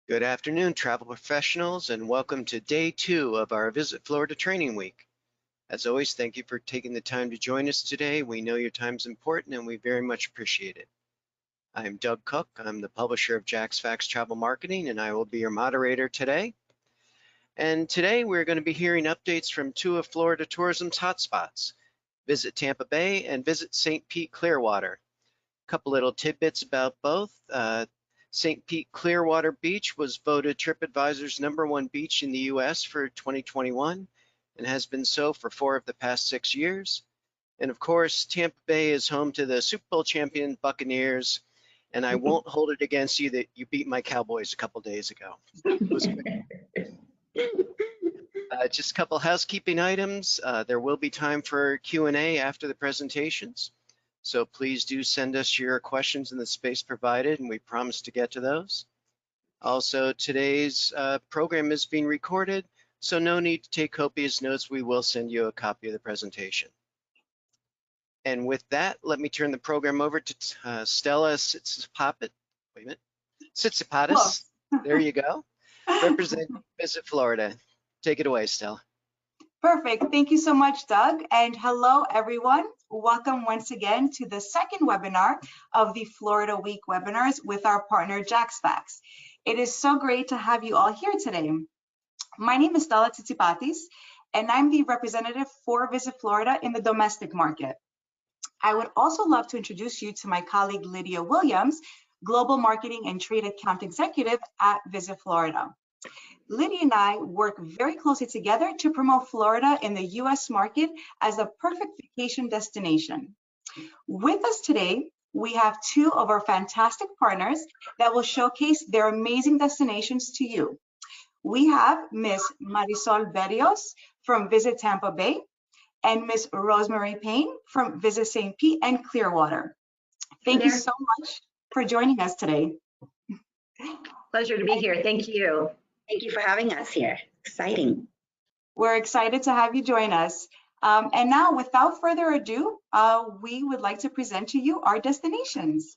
Good afternoon, travel professionals, and welcome to day 2 of our Visit Florida Training Week. As always, thank you for taking the time to join us today. We know your time's important and we very much appreciate it. I'm Doug Cook. I'm the publisher of Jack's Facts Travel Marketing, and I will be your moderator today. And today we're going to be hearing updates from 2 of Florida tourism's hotspots, Visit Tampa Bay and Visit St. Pete Clearwater. A couple little tidbits about both. St. Pete Clearwater Beach was voted TripAdvisor's #1 beach in the U.S. for 2021 and has been so for 4 of the past 6 years. And of course, Tampa Bay is home to the Super Bowl champion Buccaneers, and I won't hold it against you that you beat my Cowboys a couple days ago. It was just a couple housekeeping items. There will be time for Q&A after the presentations. So please do send us your questions in the space provided, and we promise to get to those. Also, today's program is being recorded, so no need to take copious notes. We will send you a copy of the presentation. And with that, let me turn the program over to Stella Tsitsipatis. Wait a minute. Tsitsipatis. There you go. Representing Visit Florida. Take it away, Stella. Perfect. Thank you so much, Doug. And hello, everyone. Welcome once again to the second webinar of the Florida Week webinars with our partner, Jack's Facts. It is so great to have you all here today. My name is Stella Tsitsipatis, and I'm the representative for Visit Florida in the domestic market. I would also love to introduce you to my colleague, Lydia Williams, Global Marketing and Trade Account Executive at Visit Florida. Lydia and I work very closely together to promote Florida in the US market as a perfect vacation destination. With us today, we have 2 of our fantastic partners that will showcase their amazing destinations to you. We have Ms. Marisol Berrios from Visit Tampa Bay and Ms. Rosemary Payne from Visit St. Pete and Clearwater. Thank you so much for joining us today. Pleasure to be here. Thank you. Thank you for having us here. Exciting. We're excited to have you join us. And now, without further ado, we would like to present to you our destinations.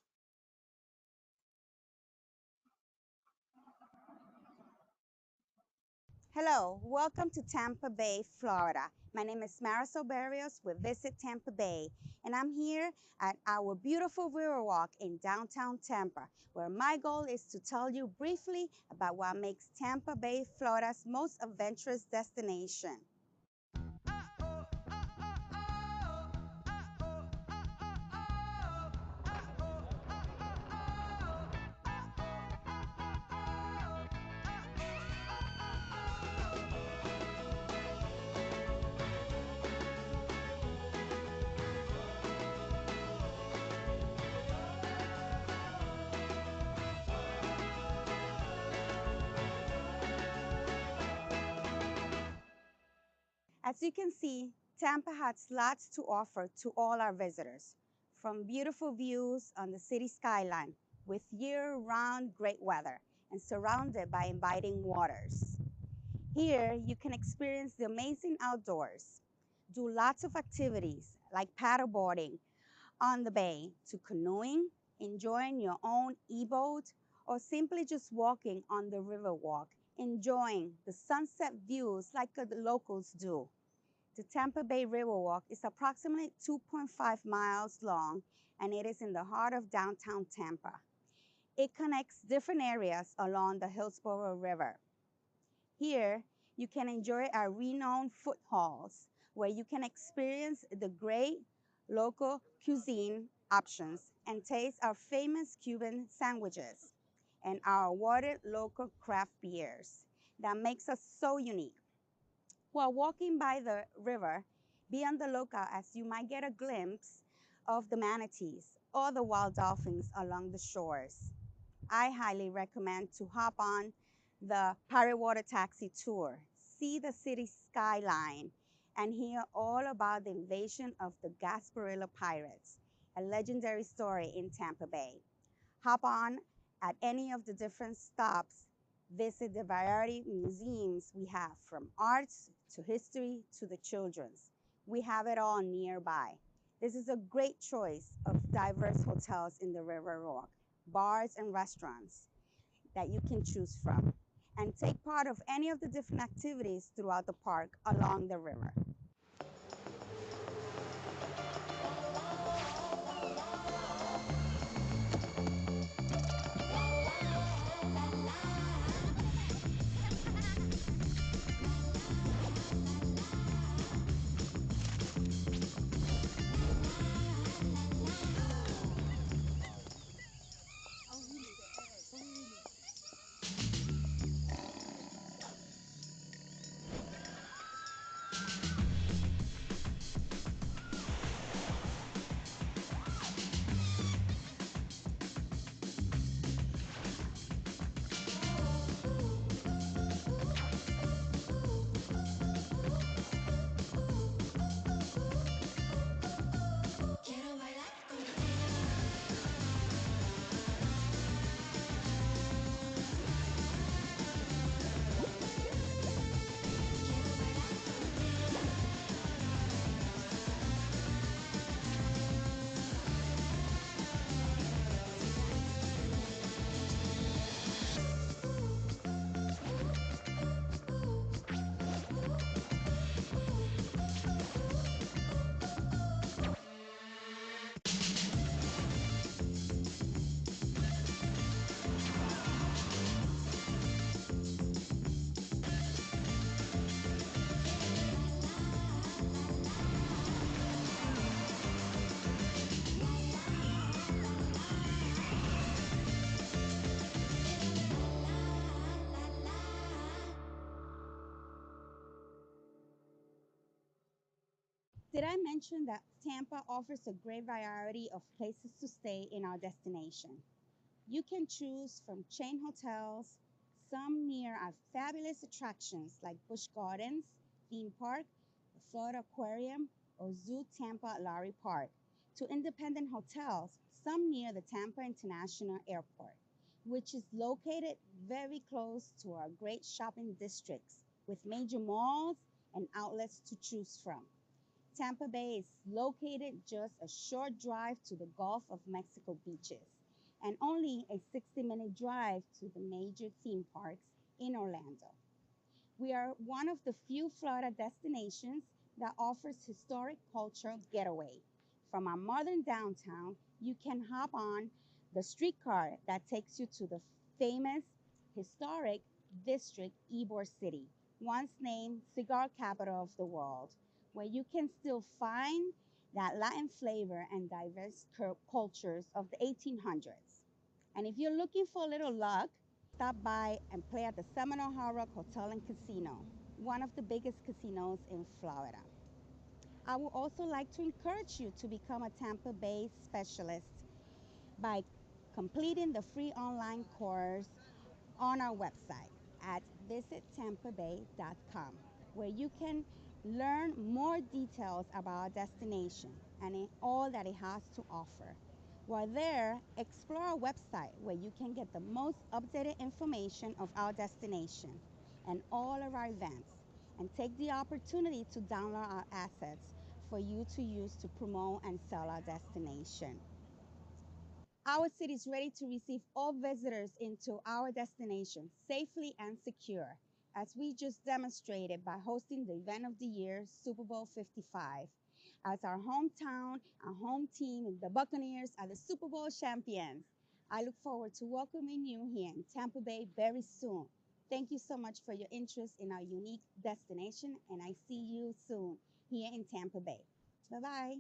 Hello, welcome to Tampa Bay, Florida. My name is Marisol Berrios with Visit Tampa Bay, and I'm here at our beautiful Riverwalk in downtown Tampa, where my goal is to tell you briefly about what makes Tampa Bay, Florida's most adventurous destination. As you can see, Tampa has lots to offer to all our visitors, from beautiful views on the city skyline with year-round great weather and surrounded by inviting waters. Here, you can experience the amazing outdoors, do lots of activities like paddleboarding on the bay, to canoeing, enjoying your own e-boat, or simply just walking on the Riverwalk, enjoying the sunset views like the locals do. The Tampa Bay Riverwalk is approximately 2.5 miles long, and it is in the heart of downtown Tampa. It connects different areas along the Hillsborough River. Here, you can enjoy our renowned food halls, where you can experience the great local cuisine options and taste our famous Cuban sandwiches and our awarded local craft beers that makes us so unique. While walking by the river, be on the lookout as you might get a glimpse of the manatees or the wild dolphins along the shores. I highly recommend to hop on the Pirate Water Taxi Tour, see the city skyline, and hear all about the invasion of the Gasparilla pirates, a legendary story in Tampa Bay. Hop on at any of the different stops, visit the variety museums we have, from arts to history to the children's. We have it all nearby. This is a great choice of diverse hotels in the Riverwalk, bars and restaurants. that you can choose from and take part of any of the different activities throughout the park along the river. Did I mention that Tampa offers a great variety of places to stay in our destination? You can choose from chain hotels, some near our fabulous attractions like Busch Gardens, theme park, the Florida Aquarium, or Zoo Tampa at Lowry Park, to independent hotels, some near the Tampa International Airport, which is located very close to our great shopping districts with major malls and outlets to choose from. Tampa Bay is located just a short drive to the Gulf of Mexico beaches and only a 60-minute drive to the major theme parks in Orlando. We are one of the few Florida destinations that offers historic cultural getaway. From our modern downtown, you can hop on the streetcar that takes you to the famous historic district Ybor City, once named cigar capital of the world, where you can still find that Latin flavor and diverse cultures of the 1800s. And if you're looking for a little luck, stop by and play at the Seminole Hard Rock Hotel and Casino, one of the biggest casinos in Florida. I would also like to encourage you to become a Tampa Bay specialist by completing the free online course on our website at visittampabay.com, where you can learn more details about our destination and in all that it has to offer. While there, explore our website where you can get the most updated information of our destination and all of our events, and take the opportunity to download our assets for you to use to promote and sell our destination. Our city is ready to receive all visitors into our destination safely and secure, as we just demonstrated by hosting the event of the year, Super Bowl 55. As our hometown, our home team, the Buccaneers, are the Super Bowl champions. I look forward to welcoming you here in Tampa Bay very soon. Thank you so much for your interest in our unique destination, and I see you soon here in Tampa Bay. Bye-bye.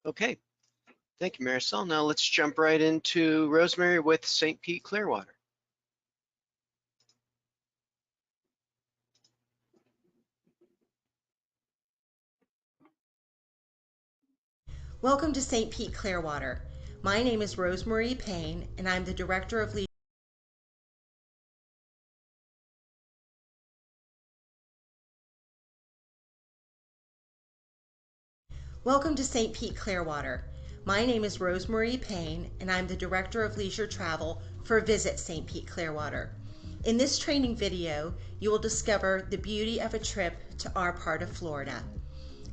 Okay, thank you, Marisol. Now let's jump right into Rosemary with St. Pete Clearwater. Welcome to St. Pete Clearwater. My name is Rosemarie Payne, and I'm the Director of Leisure. Welcome to St. Pete Clearwater. My name is Rosemarie Payne, and I'm the Director of Leisure Travel for Visit St. Pete Clearwater. In this training video, you will discover the beauty of a trip to our part of Florida,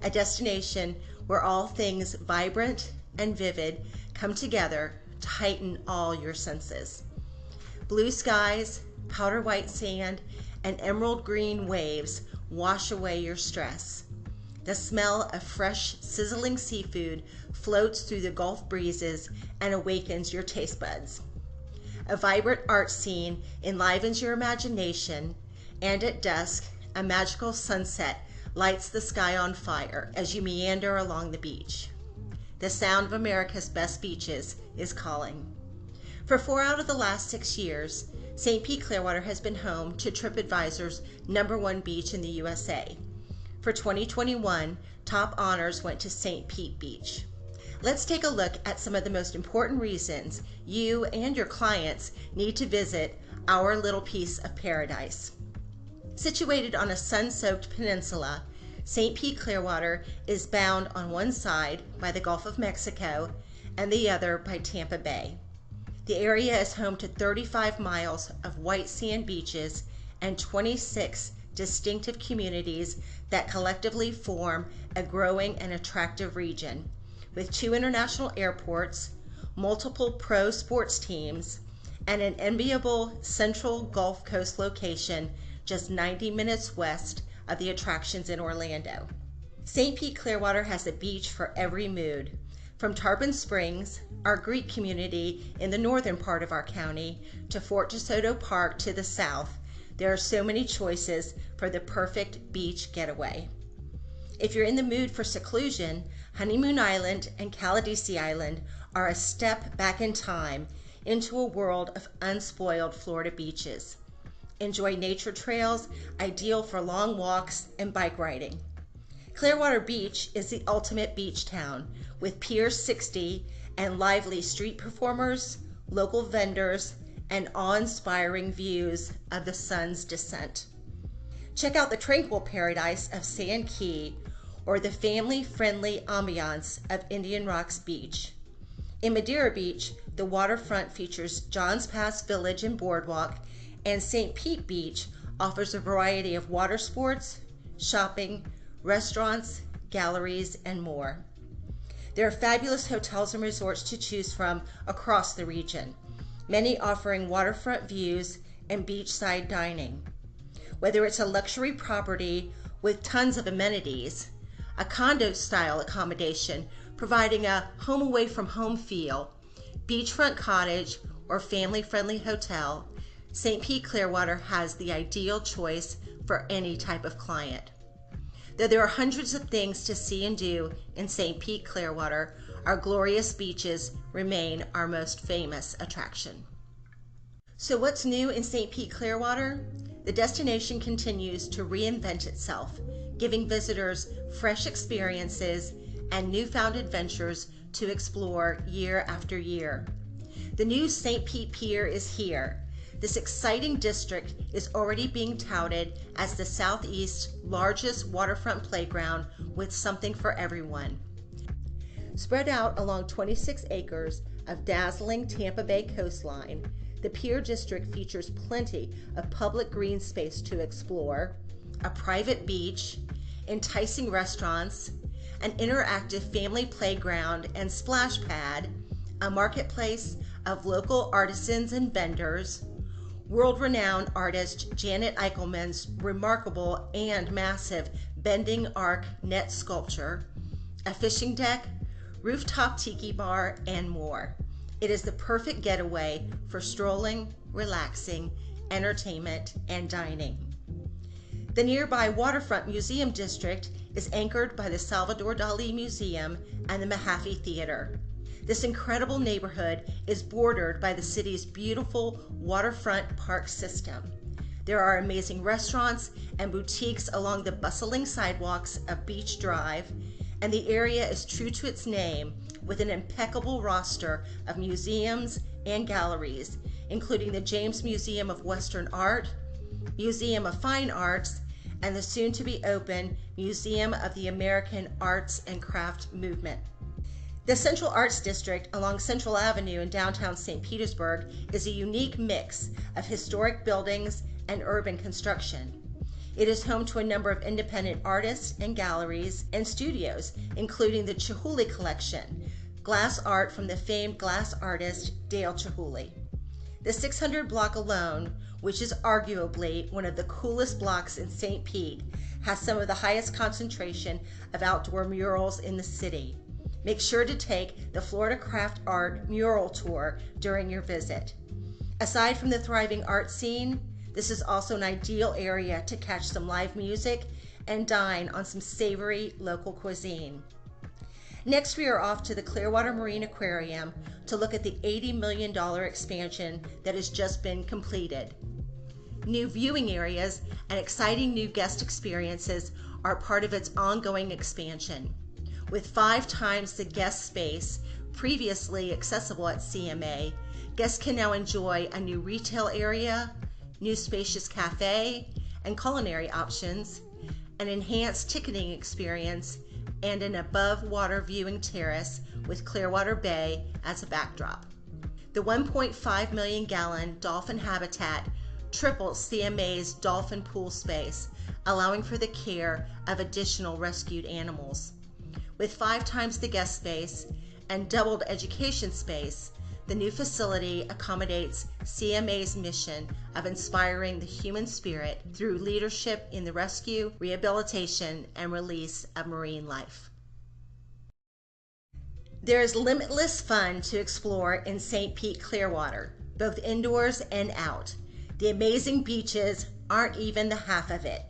a destination where all things vibrant and vivid come together to heighten all your senses. Blue skies, powder white sand, and emerald green waves wash away your stress. The smell of fresh, sizzling seafood floats through the Gulf breezes and awakens your taste buds. A vibrant art scene enlivens your imagination, and at dusk, a magical sunset lights the sky on fire as you meander along the beach. The sound of America's best beaches is calling. For 4 out of the last 6 years, St. Pete Clearwater has been home to TripAdvisor's #1 beach in the USA. For 2021, top honors went to St. Pete Beach. Let's take a look at some of the most important reasons you and your clients need to visit our little piece of paradise. Situated on a sun-soaked peninsula, St. Pete Clearwater is bound on one side by the Gulf of Mexico and the other by Tampa Bay. The area is home to 35 miles of white sand beaches and 26 distinctive communities that collectively form a growing and attractive region, with 2 international airports, multiple pro sports teams, and an enviable central Gulf Coast location just 90 minutes west of the attractions in Orlando. St. Pete Clearwater has a beach for every mood. From Tarpon Springs, our Greek community in the northern part of our county, to Fort DeSoto Park to the south, there are so many choices for the perfect beach getaway. If you're in the mood for seclusion, Honeymoon Island and Caladesi Island are a step back in time into a world of unspoiled Florida beaches. Enjoy nature trails, ideal for long walks and bike riding. Clearwater Beach is the ultimate beach town, with Pier 60 and lively street performers, local vendors, and awe-inspiring views of the sun's descent. Check out the tranquil paradise of Sand Key or the family-friendly ambiance of Indian Rocks Beach. In Madeira Beach, the waterfront features John's Pass Village and Boardwalk, and St. Pete Beach offers a variety of water sports, shopping, restaurants, galleries, and more. There are fabulous hotels and resorts to choose from across the region, many offering waterfront views and beachside dining. Whether it's a luxury property with tons of amenities, a condo-style accommodation providing a home away from home feel, beachfront cottage, or family-friendly hotel, St. Pete Clearwater has the ideal choice for any type of client. Though there are hundreds of things to see and do in St. Pete Clearwater, our glorious beaches remain our most famous attraction. So what's new in St. Pete Clearwater? The destination continues to reinvent itself, giving visitors fresh experiences and newfound adventures to explore year after year. The new St. Pete Pier is here. This exciting district is already being touted as the Southeast's largest waterfront playground with something for everyone. Spread out along 26 acres of dazzling Tampa Bay coastline, the Pier District features plenty of public green space to explore, a private beach, enticing restaurants, an interactive family playground and splash pad, a marketplace of local artisans and vendors, world-renowned artist Janet Eichelman's remarkable and massive bending arc net sculpture, a fishing deck, rooftop tiki bar, and more. It is the perfect getaway for strolling, relaxing, entertainment, and dining. The nearby Waterfront Museum District is anchored by the Salvador Dali Museum and the Mahaffey Theater. This incredible neighborhood is bordered by the city's beautiful waterfront park system. There are amazing restaurants and boutiques along the bustling sidewalks of Beach Drive, and the area is true to its name with an impeccable roster of museums and galleries, including the James Museum of Western Art, Museum of Fine Arts, and the soon-to-be-open Museum of the American Arts and Craft Movement. The Central Arts District along Central Avenue in downtown St. Petersburg is a unique mix of historic buildings and urban construction. It is home to a number of independent artists and galleries and studios, including the Chihuly Collection, glass art from the famed glass artist Dale Chihuly. The 600 block alone, which is arguably one of the coolest blocks in St. Pete, has some of the highest concentration of outdoor murals in the city. Make sure to take the Florida Craft Art Mural Tour during your visit. Aside from the thriving art scene, this is also an ideal area to catch some live music and dine on some savory local cuisine. Next, we are off to the Clearwater Marine Aquarium to look at the $80 million expansion that has just been completed. New viewing areas and exciting new guest experiences are part of its ongoing expansion. With 5 times the guest space previously accessible at CMA, guests can now enjoy a new retail area, new spacious cafe and culinary options, an enhanced ticketing experience, and an above-water viewing terrace with Clearwater Bay as a backdrop. The 1.5 million gallon dolphin habitat triples CMA's dolphin pool space, allowing for the care of additional rescued animals. With 5 times the guest space and doubled education space, the new facility accommodates CMA's mission of inspiring the human spirit through leadership in the rescue, rehabilitation, and release of marine life. There is limitless fun to explore in St. Pete Clearwater, both indoors and out. The amazing beaches aren't even the half of it.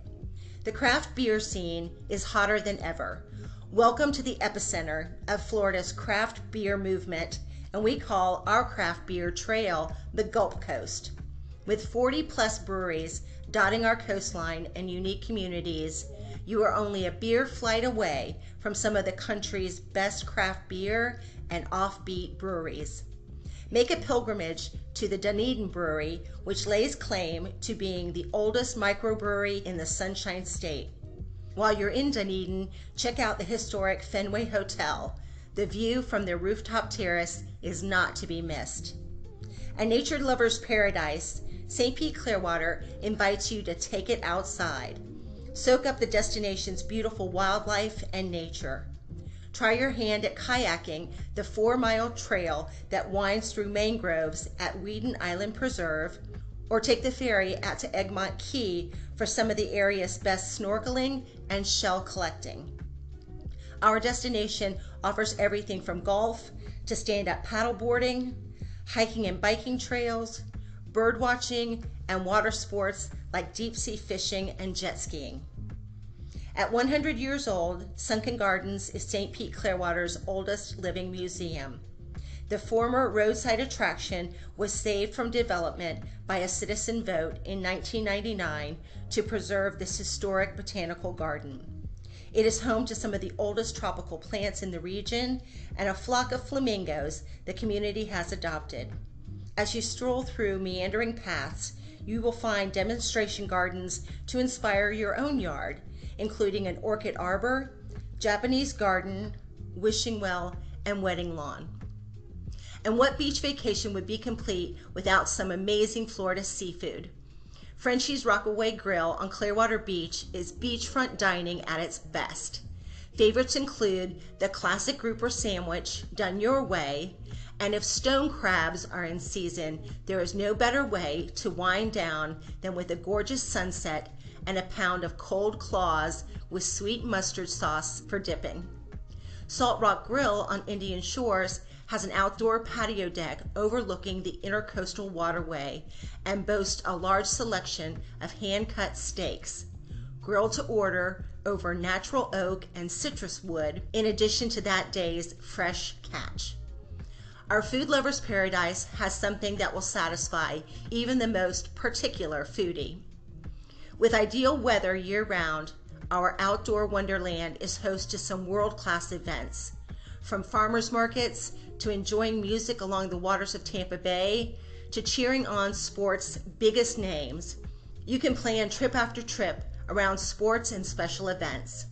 The craft beer scene is hotter than ever. Welcome to the epicenter of Florida's craft beer movement, and we call our craft beer trail the Gulp Coast. With 40-plus breweries dotting our coastline and unique communities, you are only a beer flight away from some of the country's best craft beer and offbeat breweries. Make a pilgrimage to the Dunedin Brewery, which lays claim to being the oldest microbrewery in the Sunshine State. While you're in Dunedin, check out the historic Fenway Hotel. The view from their rooftop terrace is not to be missed. A nature lover's paradise, St. Pete Clearwater invites you to take it outside. Soak up the destination's beautiful wildlife and nature. Try your hand at kayaking the 4-mile trail that winds through mangroves at Weeden Island Preserve, or take the ferry out to Egmont Key for some of the area's best snorkeling and shell collecting. Our destination offers everything from golf to stand-up paddleboarding, hiking and biking trails, bird watching, and water sports like deep-sea fishing and jet skiing. At 100 years old, Sunken Gardens is St. Pete Clearwater's oldest living museum. The former roadside attraction was saved from development by a citizen vote in 1999 to preserve this historic botanical garden. It is home to some of the oldest tropical plants in the region and a flock of flamingos the community has adopted. As you stroll through meandering paths, you will find demonstration gardens to inspire your own yard, including an orchid arbor, Japanese garden, wishing well, and wedding lawn. And what beach vacation would be complete without some amazing Florida seafood? Frenchie's Rockaway Grill on Clearwater Beach is beachfront dining at its best. Favorites include the classic grouper sandwich done your way, and if stone crabs are in season, there is no better way to wind down than with a gorgeous sunset and a pound of cold claws with sweet mustard sauce for dipping. Salt Rock Grill on Indian Shores has an outdoor patio deck overlooking the intercoastal waterway and boasts a large selection of hand-cut steaks, grilled to order over natural oak and citrus wood, in addition to that day's fresh catch. Our food lover's paradise has something that will satisfy even the most particular foodie. With ideal weather year-round, our outdoor Wonderland is host to some world-class events, from farmers markets to enjoying music along the waters of Tampa Bay to cheering on sports' biggest names. You can plan trip after trip around sports and special events.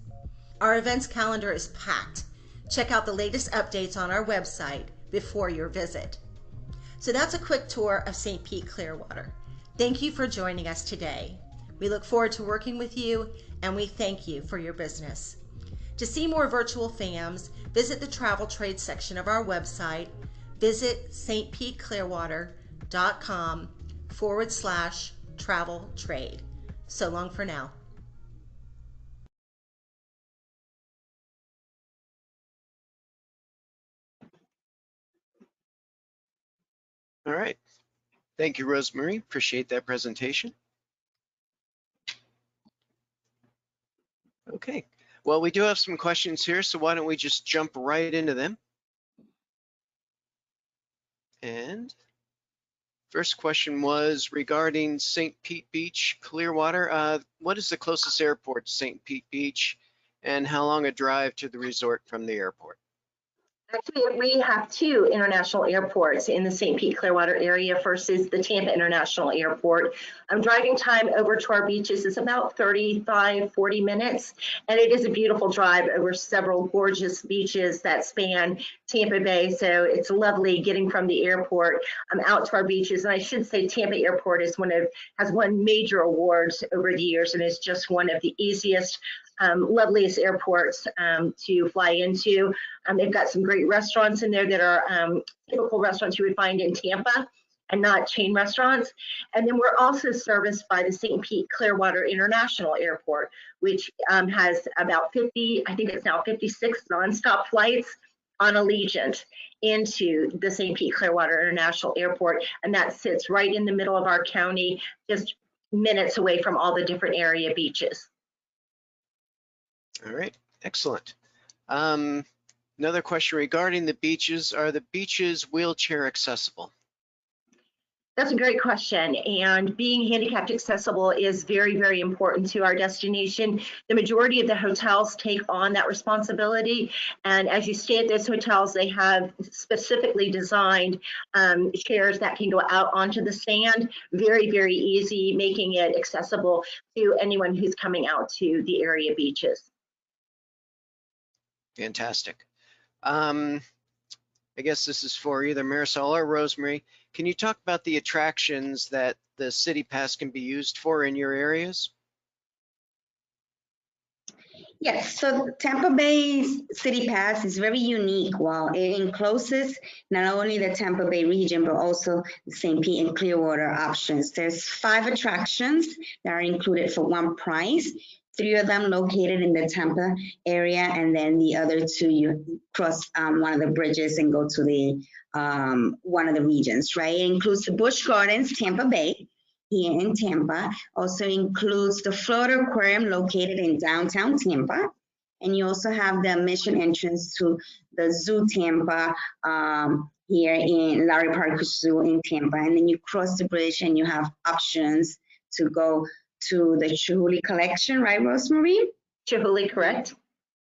Our events calendar is packed. Check out the latest updates on our website before your visit. So that's a quick tour of St. Pete Clearwater. Thank you for joining us today. We look forward to working with you, and we thank you for your business. To see more virtual FAMs, visit the travel trade section of our website. Visit stpeteclearwater.com/travel trade. So long for now. All right. Thank you, Rosemary. Appreciate that presentation. Okay. Well, we do have some questions here, so why don't we just jump right into them? And first question was regarding St. Pete Beach, Clearwater. What is the closest airport to St. Pete Beach, and how long a drive to the resort from the airport? Actually, we have two international airports in the St. Pete Clearwater area. First is the Tampa International Airport. Driving time over to our beaches is about 40 minutes, and it is a beautiful drive over several gorgeous beaches that span Tampa Bay. So it's lovely getting from the airport out to our beaches. And I should say Tampa Airport is has won major awards over the years, and is just one of the easiest, loveliest airports to fly into. They've got some great restaurants in there that are typical restaurants you would find in Tampa and not chain restaurants. And then we're also serviced by the St. Pete Clearwater International Airport, which has about 50, I think it's now 56 nonstop flights on Allegiant into the St. Pete Clearwater International Airport. And that sits right in the middle of our county, just minutes away from all the different area beaches. All right, excellent. Another question regarding the beaches. Are the beaches wheelchair accessible? That's a great question. And being handicapped accessible is very, very important to our destination. The majority of the hotels take on that responsibility. And as you stay at those hotels, they have specifically designed chairs that can go out onto the sand. Very, very easy, making it accessible to anyone who's coming out to the area beaches. Fantastic. I guess this is for either Marisol or Rosemary. Can you talk about the attractions that the City Pass can be used for in your areas? Yes, so Tampa Bay's City Pass is very unique. While it encloses not only the Tampa Bay region, but also the St. Pete and Clearwater options. There's 5 attractions that are included for one price. 3 of them located in the Tampa area, and then the other 2 you cross one of the bridges and go to the one of the regions, right? It includes the Busch Gardens, Tampa Bay, here in Tampa. Also includes the Florida Aquarium located in downtown Tampa. And you also have the admission entrance to the Zoo Tampa here in Larry Parker Zoo in Tampa. And then you cross the bridge and you have options to go to the Chihuly collection, right, Rosemary? Chihuly, correct.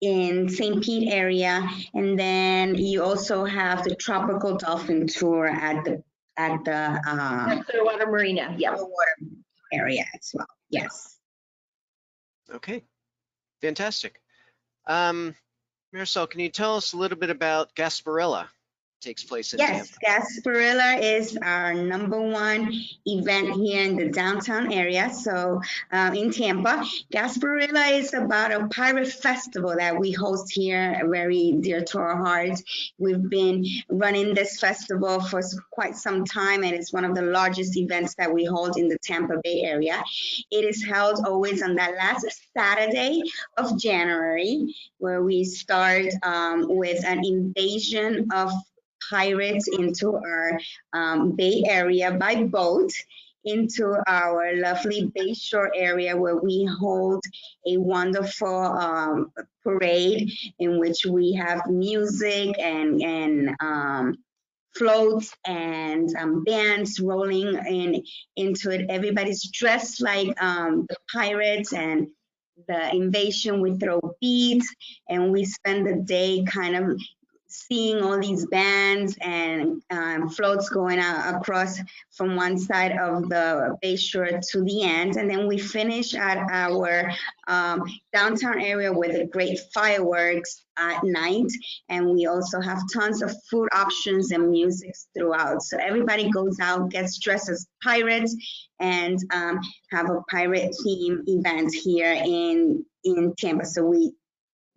In St. Pete area. And then you also have the tropical dolphin tour at the Clearwater Marina, yeah. Clearwater area as well. Yes. Okay, fantastic. Marisol, can you tell us a little bit about Gasparilla? Takes place in Yes, Tampa. Gasparilla is our #1 event here in the downtown area. So in Tampa, Gasparilla is about a pirate festival that we host here, very dear to our hearts. We've been running this festival for quite some time, and it's one of the largest events that we hold in the Tampa Bay area. It is held always on that last Saturday of January, where we start with an invasion of pirates into our Bay Area by boat, into our lovely Bayshore area, where we hold a wonderful parade in which we have music and floats and bands rolling into it. Everybody's dressed like the pirates, and invasion. We throw beads, and we spend the day kind of seeing all these bands and floats going out across from one side of the bay shore to the end. And then we finish at our downtown area with the great fireworks at night. And we also have tons of food options and music throughout. So everybody goes out, gets dressed as pirates, and have a pirate theme event here in Tampa. So we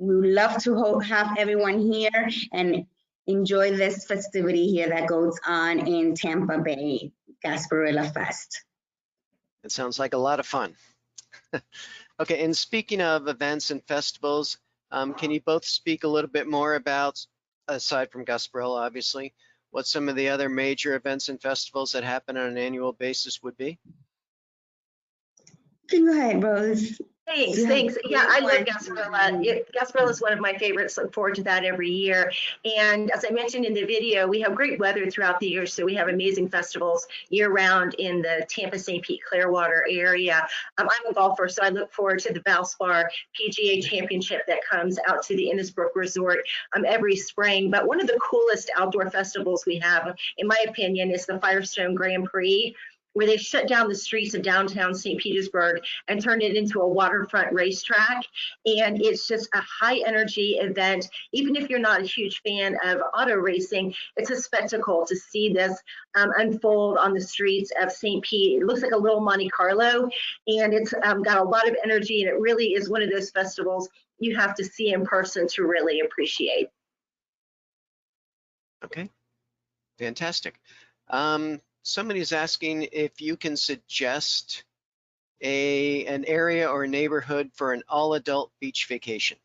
would love to have everyone here and enjoy this festivity here that goes on in Tampa Bay, Gasparilla Fest. It sounds like a lot of fun. Okay, and speaking of events and festivals, can you both speak a little bit more about, aside from Gasparilla, obviously, what some of the other major events and festivals that happen on an annual basis would be? Go ahead, Rose. Thanks. Yeah, I love Gasparilla. Gasparilla is one of my favorites. Look forward to that every year. And as I mentioned in the video, we have great weather throughout the year, so we have amazing festivals year-round in the Tampa, St. Pete, Clearwater area. I'm a golfer, so I look forward to the Valspar PGA Championship that comes out to the Innisbrook Resort every spring. But one of the coolest outdoor festivals we have, in my opinion, is the Firestone Grand Prix, where they shut down the streets of downtown St. Petersburg and turned it into a waterfront racetrack. And it's just a high energy event. Even if you're not a huge fan of auto racing, it's a spectacle to see this unfold on the streets of St. Pete. It looks like a little Monte Carlo, and it's got a lot of energy, and it really is one of those festivals you have to see in person to really appreciate. Okay, fantastic. Somebody's asking if you can suggest an area or a neighborhood for an all-adult beach vacation.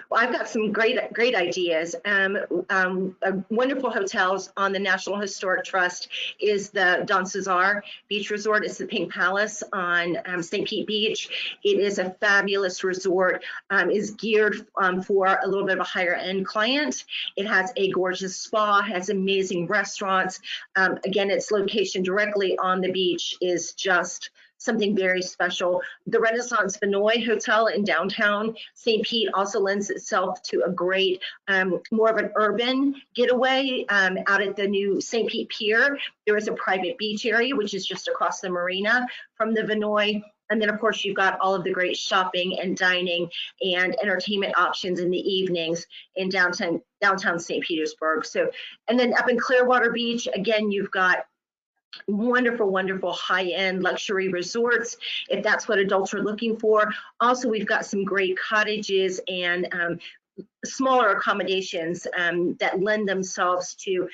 Well, I've got some great ideas. Wonderful hotels on the National Historic Trust is the Don Cesar Beach Resort. It's the Pink Palace on St. Pete Beach. It is a fabulous resort. Is geared for a little bit of a higher end client. It has a gorgeous spa, has amazing restaurants. Again, its location directly on the beach is just something very special. The Renaissance Vinoy Hotel in downtown St. Pete also lends itself to a great, more of an urban getaway out at the new St. Pete Pier. There is a private beach area, which is just across the marina from the Vinoy. And then, of course, you've got all of the great shopping and dining and entertainment options in the evenings in downtown St. Petersburg. So, and then up in Clearwater Beach, again, you've got wonderful high-end luxury resorts if that's what adults are looking for. Also, we've got some great cottages and smaller accommodations that lend themselves to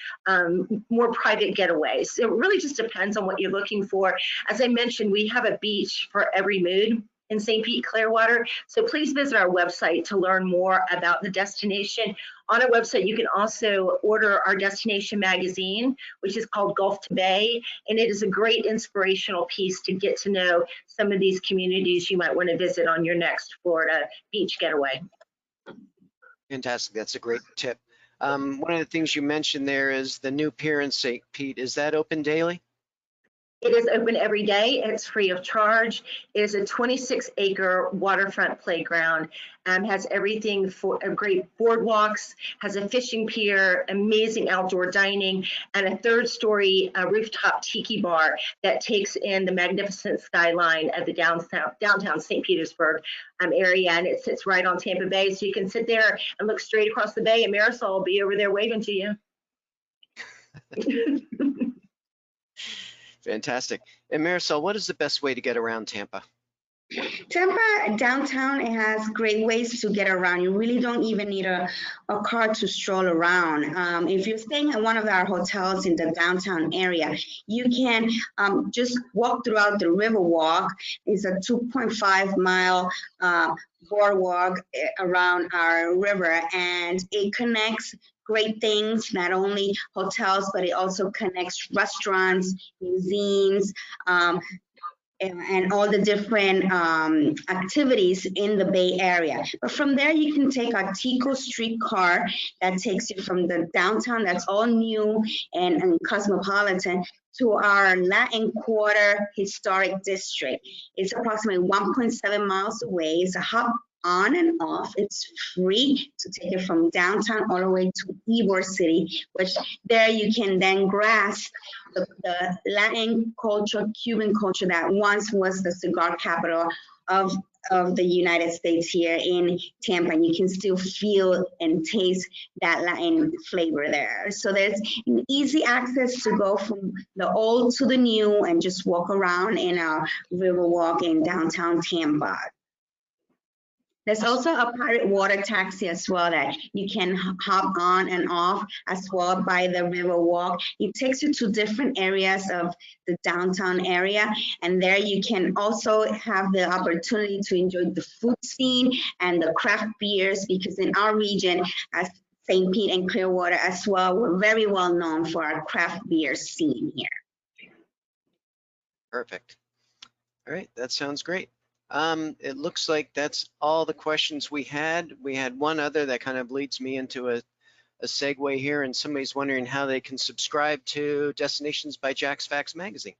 more private getaways. It really just depends on what you're looking for. As I mentioned, we have a beach for every mood in St. Pete Clearwater. So please visit our website to learn more about the destination. On our website, you can also order our destination magazine, which is called Gulf to Bay, and it is a great inspirational piece to get to know some of these communities you might want to visit on your next Florida beach getaway. Fantastic, that's a great tip. One of the things you mentioned there is the new pier in St. Pete. Is that open daily? It is open every day. It's free of charge. It is a 26-acre waterfront playground. Has everything for great boardwalks, has a fishing pier, amazing outdoor dining, and a third-story rooftop tiki bar that takes in the magnificent skyline of the downtown St. Petersburg area. And it sits right on Tampa Bay, so you can sit there and look straight across the bay, and Marisol will be over there waving to you. Fantastic. And Marisol, what is the best way to get around Tampa? Tampa downtown, it has great ways to get around. You really don't even need a car to stroll around. If you're staying at one of our hotels in the downtown area, you can just walk throughout the Riverwalk. It's a 2.5-mile boardwalk around our river, and it connects great things, not only hotels, but it also connects restaurants, museums, and all the different activities in the Bay Area. But from there, you can take a Tico streetcar that takes you from the downtown, that's all new and cosmopolitan, to our Latin Quarter Historic District. It's approximately 1.7 miles away. It's a hop on and off. It's free to take it from downtown all the way to Ybor City, which there you can then grasp the Latin culture, Cuban culture that once was the cigar capital of the United States here in Tampa. And you can still feel and taste that Latin flavor there. So there's an easy access to go from the old to the new and just walk around in a river walk in downtown Tampa. There's also a private water taxi as well that you can hop on and off as well by the river walk. It takes you to different areas of the downtown area, and there you can also have the opportunity to enjoy the food scene and the craft beers, because in our region, as St. Pete and Clearwater as well, we're very well known for our craft beer scene here. Perfect. All right, that sounds great. It looks like that's all the questions we had. We had one other that kind of leads me into a segue here, and somebody's wondering how they can subscribe to Destinations by JaxFax magazine.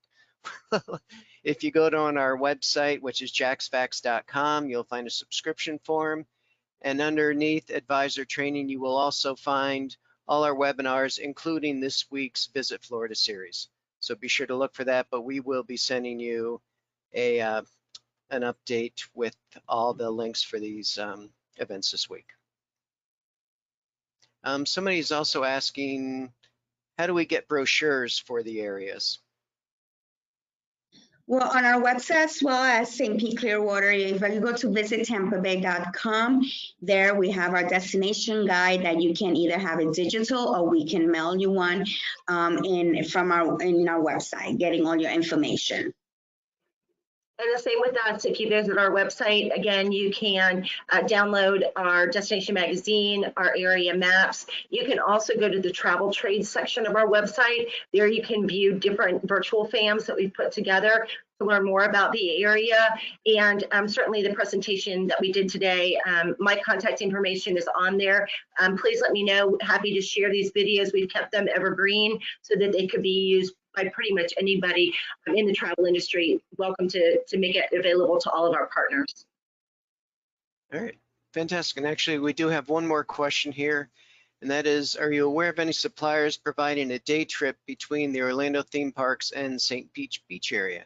If you go to on our website, which is jaxfax.com, you'll find a subscription form, and underneath advisor training, you will also find all our webinars, including this week's Visit Florida series. So be sure to look for that, but we will be sending you an update with all the links for these events this week. Somebody's also asking, how do we get brochures for the areas? Well, on our website as well as St. Pete Clearwater, if you go to visitampabay.com, there we have our destination guide that you can either have it digital or we can mail you one in our website, getting all your information. And the same with us. If you visit our website, again, you can download our destination magazine, our area maps. You can also go to the travel trade section of our website. There you can view different virtual FAMs that we've put together to learn more about the area. And certainly the presentation that we did today, my contact information is on there. Please let me know. Happy to share these videos. We've kept them evergreen so that they could be used by pretty much anybody in the travel industry. Welcome to make it available to all of our partners. All right, fantastic. And actually, we do have one more question here, and that is, are you aware of any suppliers providing a day trip between the Orlando theme parks and St. Pete Beach area?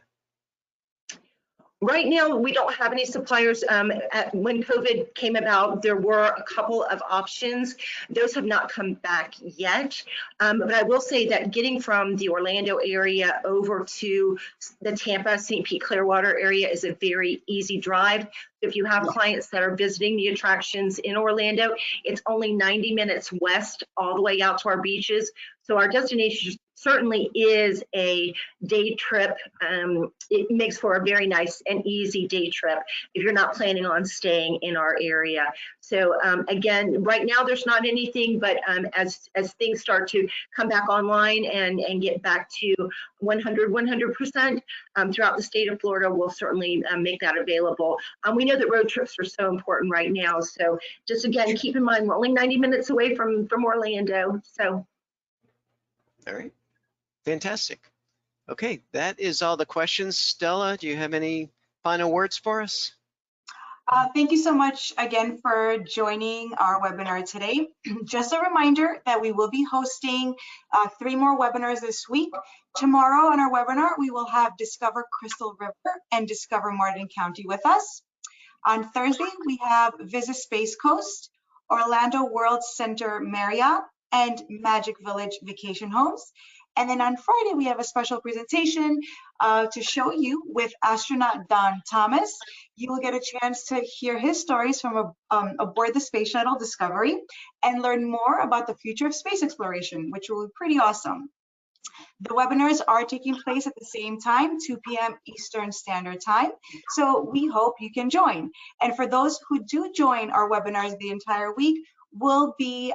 Right now, we don't have any suppliers. When COVID came about, there were a couple of options. Those have not come back yet. But I will say that getting from the Orlando area over to the Tampa, St. Pete, Clearwater area is a very easy drive. If you have clients that are visiting the attractions in Orlando, it's only 90 minutes west all the way out to our beaches. So our destination certainly is a day trip. It makes for a very nice and easy day trip if you're not planning on staying in our area. So again, right now there's not anything, but as things start to come back online and get back to 100% throughout the state of Florida, we'll certainly make that available. We know that road trips are so important right now. So just again, keep in mind, we're only 90 minutes away from Orlando. So. All right, fantastic. Okay, that is all the questions. Stella, do you have any final words for us? Thank you so much again for joining our webinar today. Just a reminder that we will be hosting 3 more webinars this week. Tomorrow on our webinar, we will have Discover Crystal River and Discover Martin County with us. On Thursday, we have Visit Space Coast, Orlando World Center Marriott, and Magic Village Vacation Homes. And then on Friday, we have a special presentation to show you with astronaut Don Thomas. You will get a chance to hear his stories from aboard the Space Shuttle Discovery and learn more about the future of space exploration, which will be pretty awesome. The webinars are taking place at the same time, 2 p.m. Eastern Standard Time. So we hope you can join. And for those who do join our webinars the entire week, will be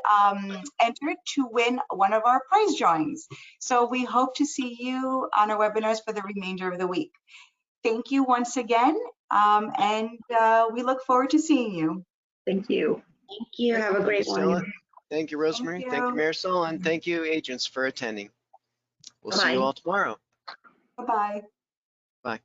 entered to win one of our prize drawings. So we hope to see you on our webinars for the remainder of the week. thank you once again, and we look forward to seeing you. Thank you. Thank you. Great. Have a Thank great you, Stella. one. Thank you, Rosemary. Thank Thank you, you. Marisol, and thank you, agents, for attending. We'll see you Bye-bye. all tomorrow. Bye-bye. Bye.